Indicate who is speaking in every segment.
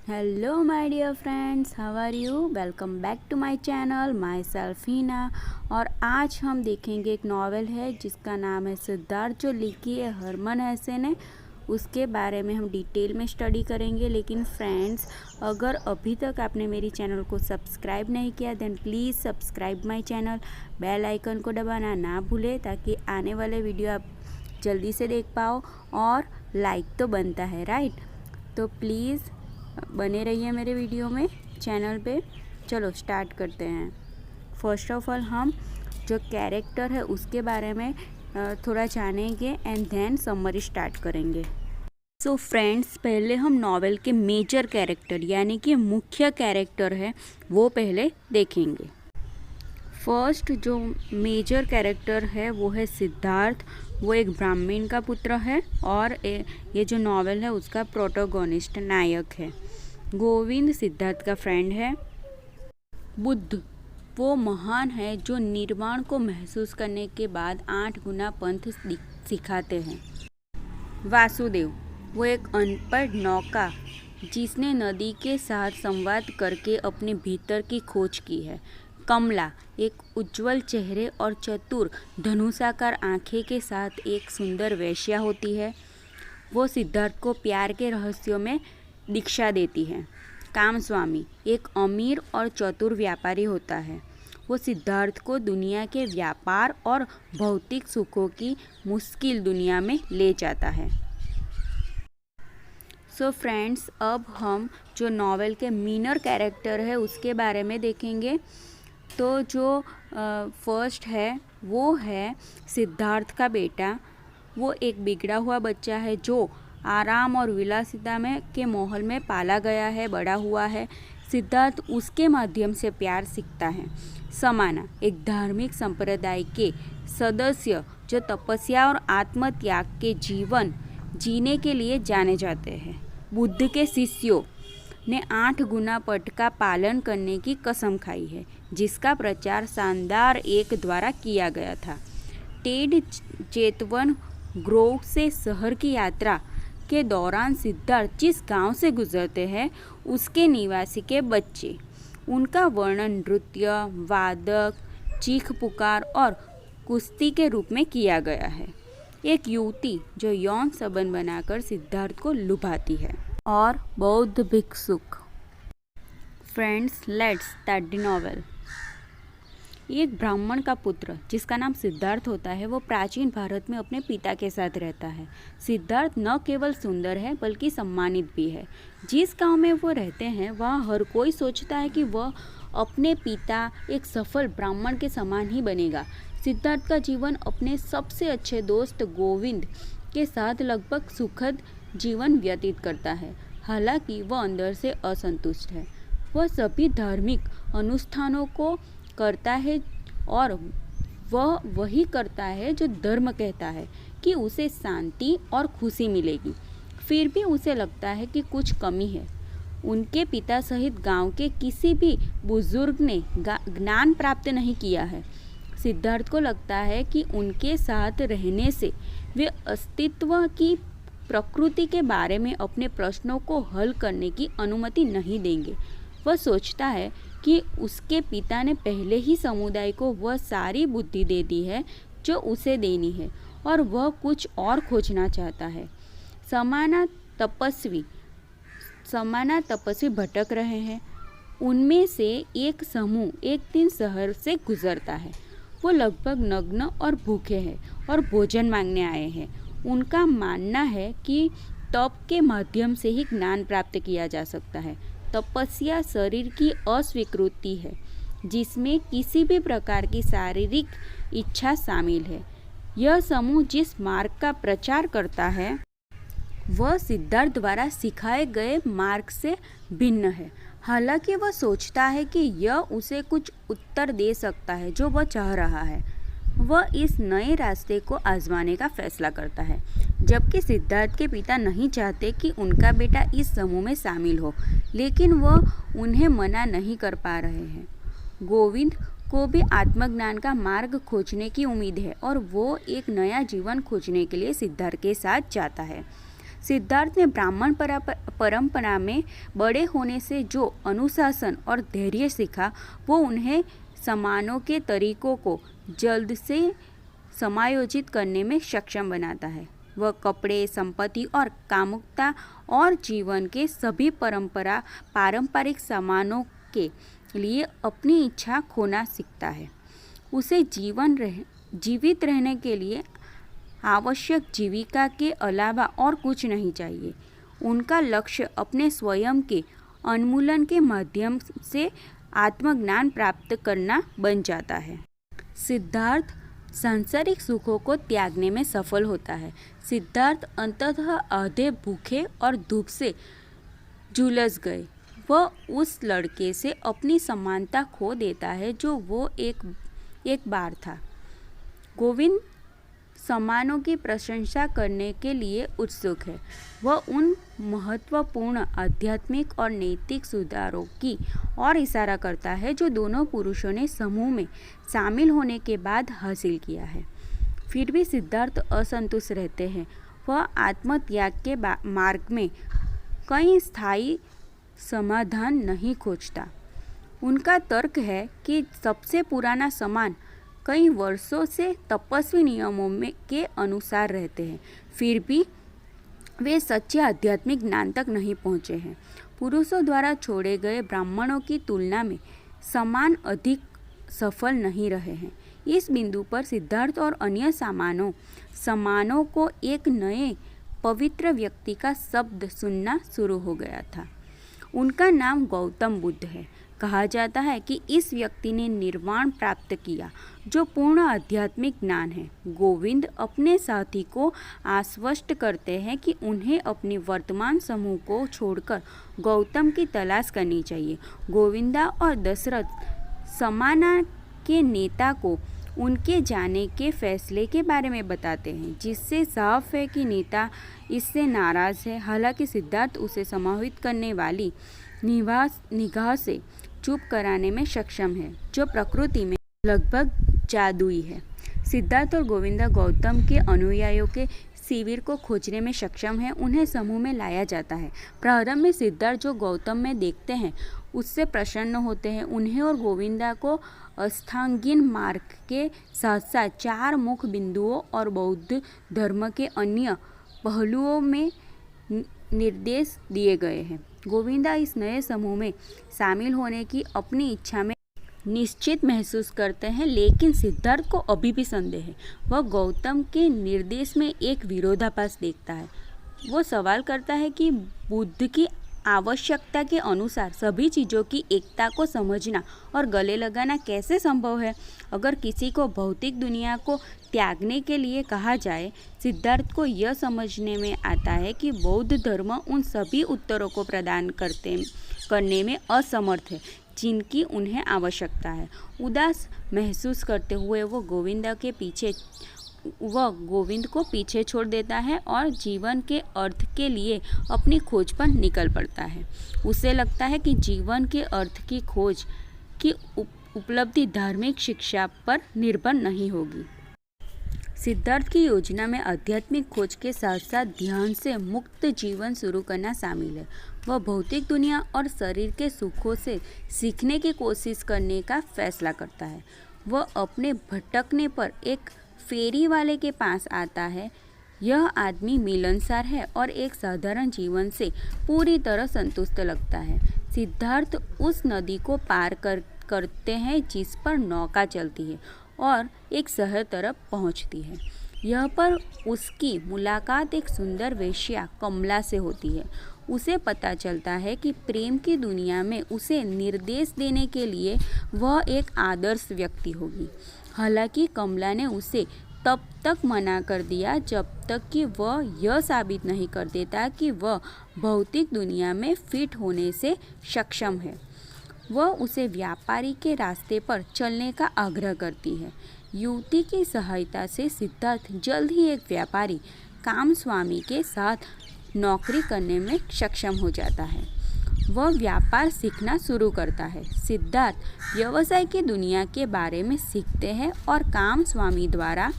Speaker 1: Hello my dear friends, how are you. Welcome back to my channel, myself Heena. और आज हम देखेंगे एक नावल है जिसका नाम है सिद्धार्थ, जो लिखी है हरमन हसन ने। उसके बारे में हम डिटेल में स्टडी करेंगे। लेकिन फ्रेंड्स, अगर अभी तक आपने मेरी चैनल को सब्सक्राइब नहीं किया then please subscribe my channel. Bell icon को दबाना ना भूलें ताकि आने वाले वीडियो आप जल्दी से देख पाओ। और लाइक तो बनता है, राइट। तो प्लीज़ बने रहिए मेरे वीडियो में, चैनल पे। चलो स्टार्ट करते हैं। फर्स्ट ऑफ ऑल हम जो कैरेक्टर है उसके बारे में थोड़ा जानेंगे एंड देन समरी स्टार्ट करेंगे। सो फ्रेंड्स, पहले हम नॉवेल के मेजर कैरेक्टर यानी कि मुख्य कैरेक्टर है वो पहले देखेंगे। फर्स्ट जो मेजर कैरेक्टर है वो है सिद्धार्थ। वो एक ब्राह्मण का पुत्र है और ये जो नॉवेल है उसका प्रोटोगोनिस्ट नायक है। गोविंद सिद्धार्थ का फ्रेंड है। बुद्ध वो महान है जो निर्वाण को महसूस करने के बाद 8 गुना पंथ सिखाते हैं। वासुदेव वो एक अनपढ़ नौका जिसने नदी के साथ संवाद करके अपने भीतर की खोज की है। कमला एक उज्जवल चेहरे और चतुर धनुषाकार आंखें के साथ एक सुंदर वेश्या होती है। वो सिद्धार्थ को प्यार के रहस्यों में दीक्षा देती है। कामस्वामी एक अमीर और चतुर व्यापारी होता है। वो सिद्धार्थ को दुनिया के व्यापार और भौतिक सुखों की मुश्किल दुनिया में ले जाता है। सो फ्रेंड्स, अब हम जो नॉवेल के मीनर कैरेक्टर है उसके बारे में देखेंगे। तो जो फर्स्ट है वो है सिद्धार्थ का बेटा। वो एक बिगड़ा हुआ बच्चा है जो आराम और विलासिता में के माहौल में पाला गया है, बड़ा हुआ है। सिद्धार्थ उसके माध्यम से प्यार सीखता है। समाना एक धार्मिक संप्रदाय के सदस्य जो तपस्या और आत्मत्याग के जीवन जीने के लिए जाने जाते हैं। बुद्ध के शिष्यों ने 8 गुना पट का पालन करने की कसम खाई है, जिसका प्रचार शानदार एक द्वारा किया गया था। टेड चेतवन ग्रोव से शहर की यात्रा के दौरान सिद्धार्थ जिस गांव से गुजरते हैं उसके निवासी के बच्चे। उनका वर्णन नृत्य, वादक, चीख पुकार और कुश्ती के रूप में किया गया है। एक युवती जो यौन संबंध बनाकर सिद्धार्थ को लुभाती है। और बौद्ध भिक्षुक। Friends, let's start the novel. एक ब्राह्मण का पुत्र जिसका नाम सिद्धार्थ होता है वो प्राचीन भारत में अपने पिता के साथ रहता है। सिद्धार्थ न केवल सुंदर है बल्कि सम्मानित भी है। जिस गांव में वो रहते हैं वहाँ हर कोई सोचता है कि वह अपने पिता एक सफल ब्राह्मण के समान ही बनेगा। सिद्धार्थ का जीवन अपने सबसे अच्छे दोस्त गोविंद के साथ लगभग सुखद जीवन व्यतीत करता है। हालांकि वह अंदर से असंतुष्ट है। वह सभी धार्मिक अनुष्ठानों को करता है और वह वही करता है जो धर्म कहता है कि उसे शांति और खुशी मिलेगी। फिर भी उसे लगता है कि कुछ कमी है। उनके पिता सहित गांव के किसी भी बुजुर्ग ने ज्ञान प्राप्त नहीं किया है। सिद्धार्थ को लगता है कि उनके साथ रहने से वे अस्तित्व की प्रकृति के बारे में अपने प्रश्नों को हल करने की अनुमति नहीं देंगे। वह सोचता है कि उसके पिता ने पहले ही समुदाय को वह सारी बुद्धि दे दी है जो उसे देनी है और वह कुछ और खोजना चाहता है। समाना तपस्वी भटक रहे हैं। उनमें से एक समूह एक दिन शहर से गुजरता है। वो लगभग नग्न और भूखे हैं और भोजन मांगने आए हैं। उनका मानना है कि तप के माध्यम से ही ज्ञान प्राप्त किया जा सकता है। तपस्या शरीर की अस्वीकृति है जिसमें किसी भी प्रकार की शारीरिक इच्छा शामिल है। यह समूह जिस मार्ग का प्रचार करता है वह सिद्धार्थ द्वारा सिखाए गए मार्ग से भिन्न है। हालांकि वह सोचता है कि यह उसे कुछ उत्तर दे सकता है जो वह चाह रहा है। वह इस नए रास्ते को आजमाने का फैसला करता है, जबकि सिद्धार्थ के पिता नहीं चाहते कि उनका बेटा इस समूह में शामिल हो, लेकिन वह उन्हें मना नहीं कर पा रहे हैं। गोविंद को भी आत्मज्ञान का मार्ग खोजने की उम्मीद है और वो एक नया जीवन खोजने के लिए सिद्धार्थ के साथ जाता है। सिद्धार्थ ने ब्राह्मण परंपरा में बड़े होने से जो अनुशासन और धैर्य सीखा, वो उन्हें सामानों के तरीकों को जल्द से समायोजित करने में सक्षम बनाता है। वह कपड़े, संपत्ति और कामुकता और जीवन के सभी पारंपरिक सामानों के लिए अपनी इच्छा खोना सीखता है। उसे जीवित रहने के लिए आवश्यक जीविका के अलावा और कुछ नहीं चाहिए। उनका लक्ष्य अपने स्वयं के उन्मूलन के माध्यम से आत्मज्ञान प्राप्त करना बन जाता है। सिद्धार्थ सांसारिक सुखों को त्यागने में सफल होता है। सिद्धार्थ अंततः आधे भूखे और धूप से झुलस गए। वह उस लड़के से अपनी समानता खो देता है जो वो एक बार था। गोविंद सामानों की प्रशंसा करने के लिए उत्सुक है। वह उन महत्वपूर्ण आध्यात्मिक और नैतिक सुधारों की ओर इशारा करता है जो दोनों पुरुषों ने समूह में शामिल होने के बाद हासिल किया है। फिर भी सिद्धार्थ असंतुष्ट रहते हैं। वह आत्मत्याग के मार्ग में कई स्थायी समाधान नहीं खोजता। उनका तर्क है कि सबसे पुराना सामान कई वर्षों से तपस्वी नियमों के अनुसार रहते हैं, फिर भी वे सच्चे आध्यात्मिक ज्ञान तक नहीं पहुँचे हैं। पुरुषों द्वारा छोड़े गए ब्राह्मणों की तुलना में सामान अधिक सफल नहीं रहे हैं। इस बिंदु पर सिद्धार्थ और अन्य सामानों को एक नए पवित्र व्यक्ति का शब्द सुनना शुरू हो गया था। उनका नाम गौतम बुद्ध है। कहा जाता है कि इस व्यक्ति ने निर्वाण प्राप्त किया, जो पूर्ण आध्यात्मिक ज्ञान है। गोविंद अपने साथी को आश्वस्त करते हैं कि उन्हें अपने वर्तमान समूह को छोड़कर गौतम की तलाश करनी चाहिए। गोविंदा और दशरथ समाना के नेता को उनके जाने के फैसले के बारे में बताते हैं, जिससे साफ है कि नेता इससे नाराज है। हालांकि सिद्धार्थ उसे समाहित करने वाली निगाह से चुप कराने में सक्षम है, जो प्रकृति में लगभग जादुई है। सिद्धार्थ और गोविंदा गौतम के अनुयायियों के शिविर को खोजने में सक्षम है। उन्हें समूह में लाया जाता है। प्रारंभ में सिद्धार्थ जो गौतम में देखते हैं उससे प्रसन्न होते हैं। उन्हें और गोविंदा को अष्टांगीन मार्ग के साथ साथ 4 मुख्य बिंदुओं और बौद्ध धर्म के अन्य पहलुओं में निर्देश दिए गए हैं। गोविंदा इस नए समूह में शामिल होने की अपनी इच्छा में निश्चित महसूस करते हैं, लेकिन सिद्धार्थ को अभी भी संदेह है। वह गौतम के निर्देश में एक विरोधाभास देखता है। वो सवाल करता है कि बुद्ध की आवश्यकता के अनुसार सभी चीज़ों की एकता को समझना और गले लगाना कैसे संभव है। अगर किसी को भौतिक दुनिया को त्यागने के लिए कहा जाए, सिद्धार्थ को यह समझने में आता है कि बौद्ध धर्म उन सभी उत्तरों को प्रदान करने में असमर्थ है जिनकी उन्हें आवश्यकता है। उदास महसूस करते हुए वो गोविंद को पीछे छोड़ देता है और जीवन के अर्थ के लिए अपनी खोज पर निकल पड़ता है। उसे लगता है कि जीवन के अर्थ की खोज की उपलब्धि धार्मिक शिक्षा पर निर्भर नहीं होगी। सिद्धार्थ की योजना में आध्यात्मिक खोज के साथ साथ ध्यान से मुक्त जीवन शुरू करना शामिल है। वह भौतिक दुनिया और शरीर के सुखों से सीखने की कोशिश करने का फैसला करता है। वह अपने भटकने पर एक फेरी वाले के पास आता है। यह आदमी मिलनसार है और एक साधारण जीवन से पूरी तरह संतुष्ट लगता है। सिद्धार्थ उस नदी को पार करते हैं जिस पर नौका चलती है और एक शहर तरफ पहुंचती है। यह पर उसकी मुलाकात एक सुंदर वेश्या कमला से होती है। उसे पता चलता है कि प्रेम की दुनिया में उसे निर्देश देने के लिए वह एक आदर्श व्यक्ति होगी। हालांकि कमला ने उसे तब तक मना कर दिया जब तक कि वह यह साबित नहीं कर देता कि वह भौतिक दुनिया में फिट होने से सक्षम है। वह उसे व्यापारी के रास्ते पर चलने का आग्रह करती है। युवती की सहायता से सिद्धार्थ जल्द ही एक व्यापारी कामस्वामी के साथ नौकरी करने में सक्षम हो जाता है। वह व्यापार सीखना शुरू करता है। सिद्धार्थ व्यवसाय की दुनिया के बारे में सीखते हैं और कामस्वामी द्वारा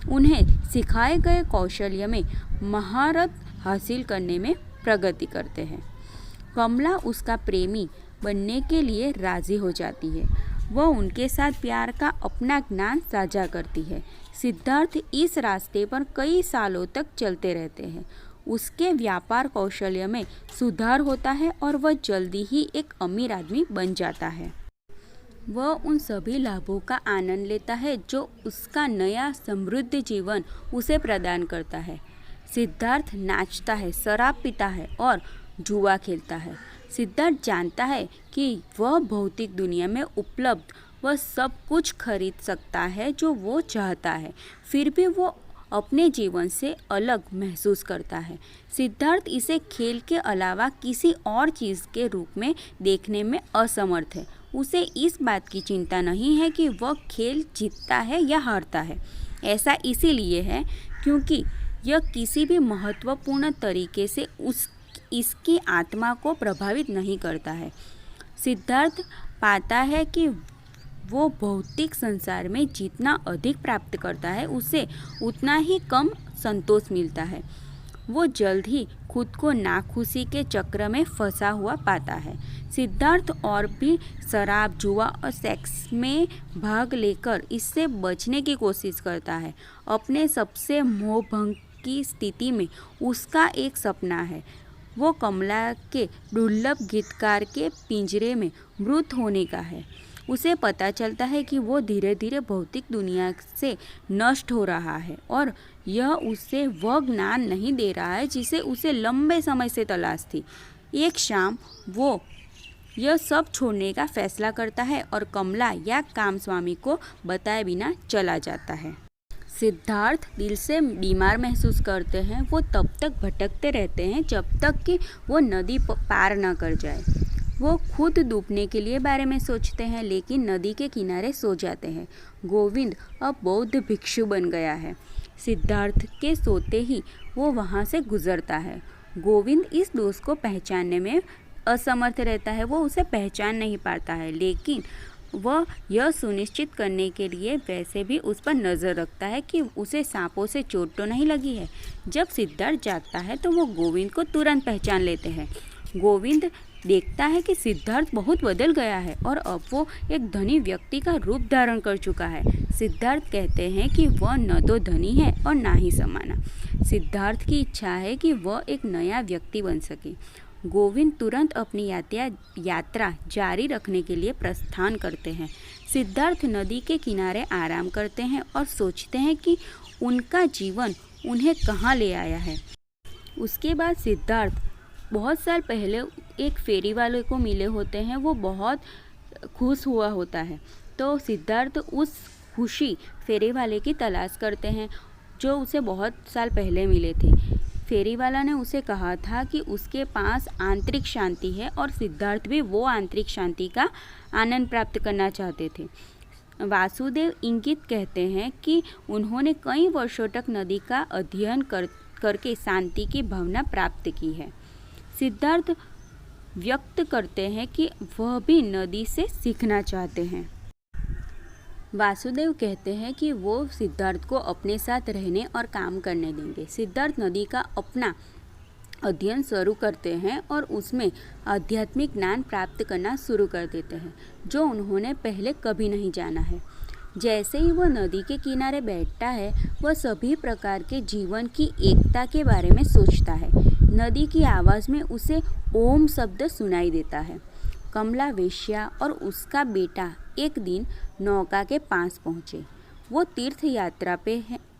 Speaker 1: उन्हें सिखाए गए कौशल्य में महारत हासिल करने में प्रगति करते हैं। कमला उसका प्रेमी बनने के लिए राजी हो जाती है। वह उनके साथ प्यार का अपना ज्ञान साझा करती है। सिद्धार्थ इस रास्ते पर कई सालों तक चलते रहते हैं। उसके व्यापार कौशल्य में सुधार होता है और वह जल्दी ही एक अमीर आदमी बन जाता है। वह उन सभी लाभों का आनंद लेता है जो उसका नया समृद्ध जीवन उसे प्रदान करता है। सिद्धार्थ नाचता है, शराब पीता है और जुआ खेलता है। सिद्धार्थ जानता है कि वह भौतिक दुनिया में उपलब्ध वह सब कुछ खरीद सकता है जो वो चाहता है, फिर भी वो अपने जीवन से अलग महसूस करता है। सिद्धार्थ इसे खेल के अलावा किसी और चीज़ के रूप में देखने में असमर्थ है। उसे इस बात की चिंता नहीं है कि वह खेल जीतता है या हारता है। ऐसा इसीलिए है क्योंकि यह किसी भी महत्वपूर्ण तरीके से इसकी आत्मा को प्रभावित नहीं करता है। सिद्धार्थ पाता है कि वो भौतिक संसार में जितना अधिक प्राप्त करता है उसे उतना ही कम संतोष मिलता है। वो जल्द ही खुद को नाखुशी के चक्र में फंसा हुआ पाता है। सिद्धार्थ और भी शराब, जुआ और सेक्स में भाग लेकर इससे बचने की कोशिश करता है। अपने सबसे मोहभंग की स्थिति में उसका एक सपना है। वो कमला के दुर्लभ गीतकार के पिंजरे में मृत होने का है। उसे पता चलता है कि वो धीरे धीरे भौतिक दुनिया से नष्ट हो रहा है और यह उसे वह ज्ञान नहीं दे रहा है जिसे उसे लंबे समय से तलाश थी। एक शाम वो यह सब छोड़ने का फैसला करता है और कमला या कामस्वामी को बताए बिना चला जाता है। सिद्धार्थ दिल से बीमार महसूस करते हैं। वो तब तक भटकते रहते हैं जब तक कि वो नदी पार न कर जाए। वो खुद डूबने के लिए बारे में सोचते हैं लेकिन नदी के किनारे सो जाते हैं। गोविंद अब बौद्ध भिक्षु बन गया है। सिद्धार्थ के सोते ही वो वहाँ से गुजरता है। गोविंद इस दोस्त को पहचानने में असमर्थ रहता है। वो उसे पहचान नहीं पाता है लेकिन वह यह सुनिश्चित करने के लिए वैसे भी उस पर नज़र रखता है कि उसे सांपों से चोट तो नहीं लगी है। जब सिद्धार्थ जागता है तो वो गोविंद को तुरंत पहचान लेते हैं। गोविंद देखता है कि सिद्धार्थ बहुत बदल गया है और अब वो एक धनी व्यक्ति का रूप धारण कर चुका है। सिद्धार्थ कहते हैं कि वह न तो धनी है और ना ही समाना। सिद्धार्थ की इच्छा है कि वह एक नया व्यक्ति बन सके। गोविंद तुरंत अपनी यात्रा जारी रखने के लिए प्रस्थान करते हैं। सिद्धार्थ नदी के किनारे आराम करते हैं और सोचते हैं कि उनका जीवन उन्हें कहाँ ले आया है। उसके बाद सिद्धार्थ बहुत साल पहले एक फेरी वाले को मिले होते हैं। वो बहुत खुश हुआ होता है तो सिद्धार्थ उस खुशी फेरी वाले की तलाश करते हैं जो उसे बहुत साल पहले मिले थे। फेरी वाला ने उसे कहा था कि उसके पास आंतरिक शांति है और सिद्धार्थ भी वो आंतरिक शांति का आनंद प्राप्त करना चाहते थे। वासुदेव इंगित कहते हैं कि उन्होंने कई वर्षों तक नदी का अध्ययन करके शांति की भावना प्राप्त की है। सिद्धार्थ व्यक्त करते हैं कि वह भी नदी से सीखना चाहते हैं। वासुदेव कहते हैं कि वो सिद्धार्थ को अपने साथ रहने और काम करने देंगे। सिद्धार्थ नदी का अपना अध्ययन शुरू करते हैं और उसमें आध्यात्मिक ज्ञान प्राप्त करना शुरू कर देते हैं जो उन्होंने पहले कभी नहीं जाना है। जैसे ही वह नदी के किनारे बैठता है वह सभी प्रकार के जीवन की एकता के बारे में सोचता है। नदी की आवाज़ में उसे ओम शब्द सुनाई देता है। कमला वेश्या और उसका बेटा एक दिन नौका के पास पहुँचे। वो तीर्थ यात्रा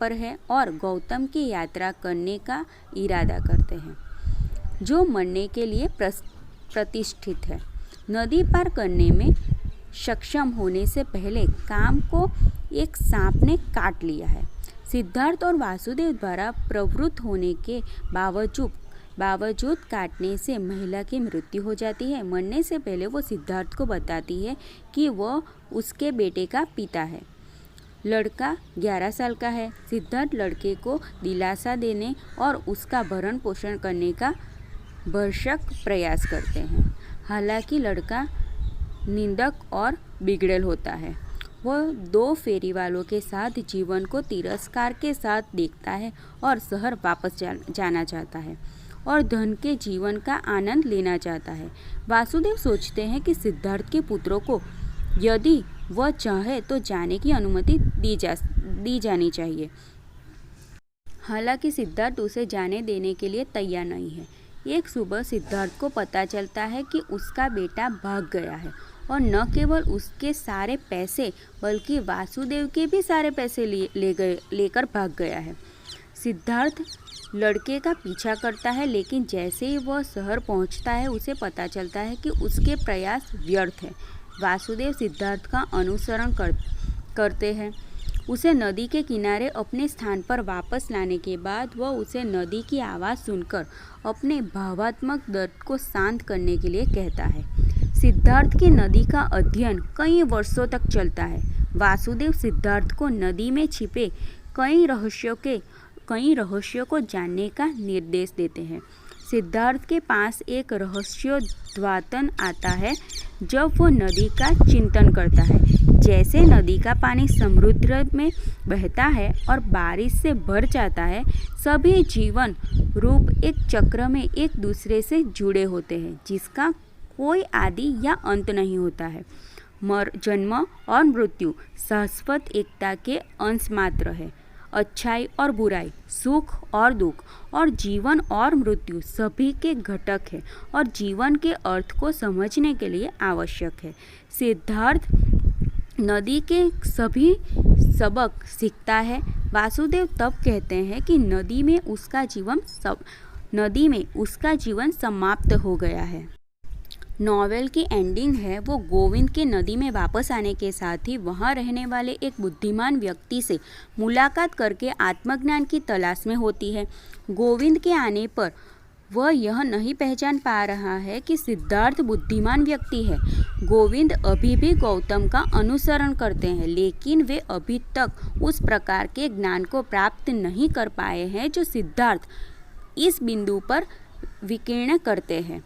Speaker 1: पर है और गौतम की यात्रा करने का इरादा करते हैं जो मरने के लिए प्रतिष्ठित है। नदी पार करने में सक्षम होने से पहले काम को एक सांप ने काट लिया है। सिद्धार्थ और वासुदेव द्वारा प्रवृत्त होने के बावजूद काटने से महिला की मृत्यु हो जाती है। मरने से पहले वो सिद्धार्थ को बताती है कि वह उसके बेटे का पिता है। लड़का 11 साल का है। सिद्धार्थ लड़के को दिलासा देने और उसका भरण पोषण करने का भरसक प्रयास करते हैं। हालांकि लड़का निंदक और बिगड़ेल होता है। वह 2 फेरी वालों के साथ जीवन को तिरस्कार के साथ देखता है और शहर वापस जाना चाहता है और धन के जीवन का आनंद लेना चाहता है। वासुदेव सोचते हैं कि सिद्धार्थ के पुत्रों को यदि वह चाहे तो जाने की अनुमति दी जानी चाहिए। हालांकि सिद्धार्थ उसे जाने देने के लिए तैयार नहीं है। एक सुबह सिद्धार्थ को पता चलता है कि उसका बेटा भाग गया है और न केवल उसके सारे पैसे बल्कि वासुदेव के भी सारे पैसे लेकर भाग गया है। सिद्धार्थ लड़के का पीछा करता है, लेकिन जैसे ही वह शहर पहुंचता है उसे पता चलता है कि उसके प्रयास व्यर्थ है। वासुदेव सिद्धार्थ का अनुसरण करते हैं। उसे नदी के किनारे अपने स्थान पर वापस लाने के बाद वह उसे नदी की आवाज़ सुनकर अपने भावात्मक दर्द को शांत करने के लिए कहता है। सिद्धार्थ की नदी का अध्ययन कई वर्षों तक चलता है। वासुदेव सिद्धार्थ को नदी में छिपे कई रहस्यों को जानने का निर्देश देते हैं। सिद्धार्थ के पास एक रहस्योद्घाटन आता है जब वो नदी का चिंतन करता है। जैसे नदी का पानी समुद्र में बहता है और बारिश से भर जाता है, सभी जीवन रूप एक चक्र में एक दूसरे से जुड़े होते हैं जिसका कोई आदि या अंत नहीं होता है। जन्म और मृत्यु शाश्वत एकता के अंश मात्र है। अच्छाई और बुराई, सुख और दुख और जीवन और मृत्यु सभी के घटक है और जीवन के अर्थ को समझने के लिए आवश्यक है। सिद्धार्थ नदी के सभी सबक सीखता है। वासुदेव तब कहते हैं कि नदी में उसका जीवन समाप्त हो गया है। नॉवेल की एंडिंग है वो गोविंद के नदी में वापस आने के साथ ही वहाँ रहने वाले एक बुद्धिमान व्यक्ति से मुलाकात करके आत्मज्ञान की तलाश में होती है। गोविंद के आने पर वह यह नहीं पहचान पा रहा है कि सिद्धार्थ बुद्धिमान व्यक्ति है। गोविंद अभी भी गौतम का अनुसरण करते हैं, लेकिन वे अभी तक उस प्रकार के ज्ञान को प्राप्त नहीं कर पाए हैं जो सिद्धार्थ इस बिंदु पर विकीर्ण करते हैं।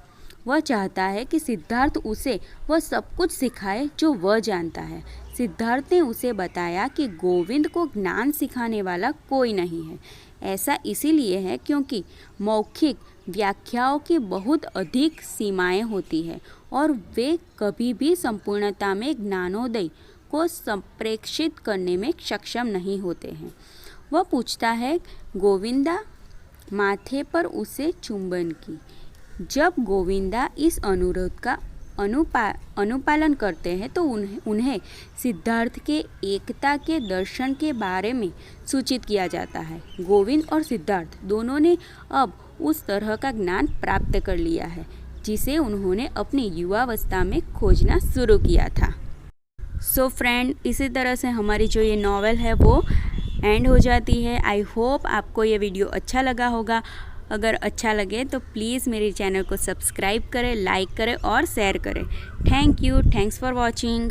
Speaker 1: वह चाहता है कि सिद्धार्थ उसे वह सब कुछ सिखाए जो वह जानता है। सिद्धार्थ ने उसे बताया कि गोविंद को ज्ञान सिखाने वाला कोई नहीं है। ऐसा इसीलिए है क्योंकि मौखिक व्याख्याओं की बहुत अधिक सीमाएं होती है और वे कभी भी संपूर्णता में ज्ञानोदय को संप्रेषित करने में सक्षम नहीं होते हैं। वह पूछता है, गोविंदा माथे पर उसे चुंबन की। जब गोविंदा इस अनुरोध का अनुपालन करते हैं तो उन्हें सिद्धार्थ के एकता के दर्शन के बारे में सूचित किया जाता है। गोविंद और सिद्धार्थ दोनों ने अब उस तरह का ज्ञान प्राप्त कर लिया है जिसे उन्होंने अपनी युवावस्था में खोजना शुरू किया था। सो फ्रेंड, इसी तरह से हमारी जो ये नॉवेल है वो एंड हो जाती है। आई होप आपको ये वीडियो अच्छा लगा होगा। अगर अच्छा लगे तो प्लीज़ मेरे चैनल को सब्सक्राइब करें, लाइक करें और शेयर करें। Thank you, thanks for watching.